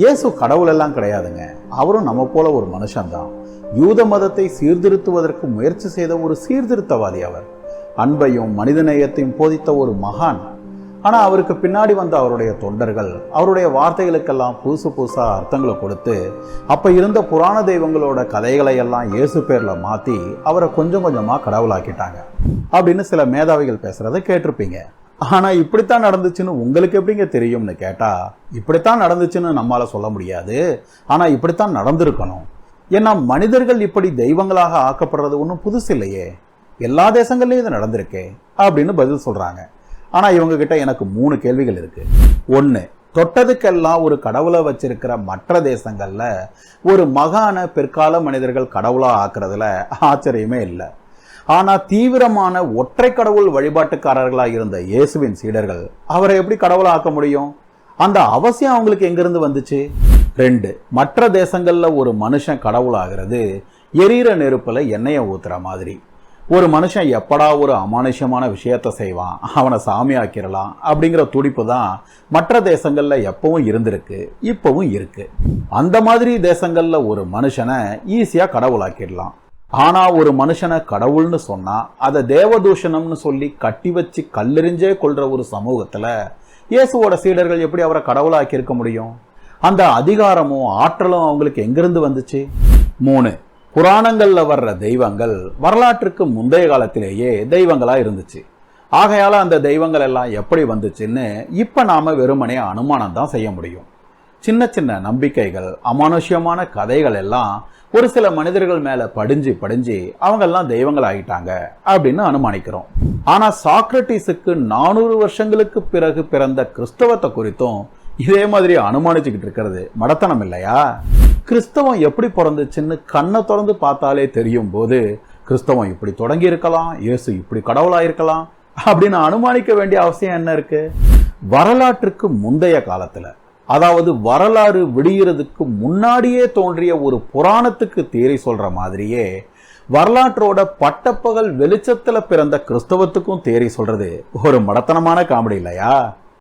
இயேசு கடவுள் எல்லாம் கிடையாதுங்க. அவரும் நம்ம போல ஒரு மனுஷன்தான். யூத மதத்தை சீர்திருத்துவதற்கு முயற்சி செய்த ஒரு சீர்திருத்தவாதி அவர். அன்பையும் மனிதநேயத்தையும் போதித்த ஒரு மகான். ஆனா அவருக்கு பின்னாடி வந்த அவருடைய தொண்டர்கள் அவருடைய வார்த்தைகளுக்கெல்லாம் புதுசு புதுசா அர்த்தங்களை கொடுத்து அப்ப இருந்த புராண தெய்வங்களோட கதைகளை எல்லாம் இயேசு பேர்ல மாத்தி அவரை கொஞ்சம் கொஞ்சமா கடவுளாக்கிட்டாங்க அப்படின்னு சில மேதாவிகள் பேசுறதை கேட்டிருப்பீங்க. ஆனா இப்படித்தான் நடந்துச்சுன்னு உங்களுக்கு எப்படிங்க தெரியும்னு கேட்டா, இப்படித்தான் நடந்துச்சுன்னு நம்மால சொல்ல முடியாது. ஆனா இப்படித்தான் நடந்திருக்கணும். ஏன்னா மனிதர்கள் இப்படி தெய்வங்களாக ஆக்கப்படுறது ஒன்றும் புதுசு இல்லையே, எல்லா தேசங்கள்லயும் இது நடந்திருக்கே அப்படின்னு பதில் சொல்றாங்க. ஆனா இவங்க கிட்ட எனக்கு 3 கேள்விகள் இருக்கு. 1, தொட்டதுக்கெல்லாம் ஒரு கடவுளை வச்சிருக்கிற மற்ற தேசங்கள்ல ஒரு மகான பிற்கால மனிதர்கள் கடவுளா ஆக்குறதுல ஆச்சரியமே இல்லை. ஆனா தீவிரமான ஒற்றை கடவுள் வழிபாட்டுக்காரர்களாக இருந்த இயேசுவின் சீடர்கள் அவரை எப்படி கடவுளா ஆக்க முடியும்? அந்த அவசியம் அவங்களுக்கு எங்கிருந்து வந்துச்சு? 2, மற்ற தேசங்கள்ல ஒரு மனுஷன் கடவுளாகிறது எரியிற நெருப்புல எண்ணெயை ஊத்துற மாதிரி. ஒரு மனுஷன் எப்படா ஒரு அமானுஷ்யமான விஷயத்த செய்வான், அவனை சாமி ஆக்கிரலாம் அப்படிங்கிற துடிப்பு தான் மற்ற தேசங்கள்ல எப்பவும் இருந்திருக்கு, இப்பவும் இருக்கு. அந்த மாதிரி தேசங்கள்ல ஒரு மனுஷனை ஈஸியா கடவுளாக்கிடலாம். ஆனா ஒரு மனுஷனை கடவுள்னு சொன்னா அதை தேவதூஷணம்னு சொல்லி கட்டி வச்சு கல்லெறிஞ்சே கொள்ற ஒரு சமூகத்துல இயேசுவோட சீடர்கள் எப்படி அவரை கடவுளாக்கி இருக்க முடியும்? அந்த அதிகாரமும் ஆற்றலும் அவங்களுக்கு எங்கிருந்து வந்துச்சு? 3, புராணங்கள்ல வர்ற தெய்வங்கள் வரலாற்றுக்கு முந்தைய காலத்திலேயே தெய்வங்களா இருந்துச்சு. ஆகையால அந்த தெய்வங்கள் எல்லாம் எப்படி வந்துச்சுன்னு இப்ப நாம வெறுமனே அனுமானம் தான் செய்ய முடியும். சின்ன சின்ன நம்பிக்கைகள், அமானுஷ்யமான கதைகள் எல்லாம் ஒரு சில மனிதர்கள் மேல படிஞ்சு அவங்கெல்லாம் தெய்வங்கள் ஆகிட்டாங்க அப்படின்னு அனுமானிக்கிறோம். ஆனா சாக்ரட்டிஸுக்கு 400 வருஷங்களுக்கு பிறகு பிறந்த கிறிஸ்தவத்தை குறித்தும் இதே மாதிரி அனுமானிச்சுக்கிட்டு இருக்கிறது மடத்தனம் இல்லையா? கிறிஸ்தவம் எப்படி பிறந்துச்சுன்னு கண்ணை திறந்து பார்த்தாலே தெரியும் போது கிறிஸ்தவம் இப்படி தொடங்கி இருக்கலாம், இயேசு இப்படி கடவுளா இருக்கலாம் அப்படின்னு அனுமானிக்க வேண்டிய அவசியம் என்ன இருக்கு? வரலாற்றுக்கு முந்தைய காலத்துல, அதாவது வரலாறு விடுகிறதுக்கு முன்னாடியே தோன்றிய ஒரு புராணத்துக்கு தியரி சொல்ற மாதிரியே வரலாற்றோட பட்டப்பகல் வெளிச்சத்துல பிறந்த கிறிஸ்தவத்துக்கும் தியரி சொல்றது ஒரு மடத்தனமான காமெடி இல்லையா?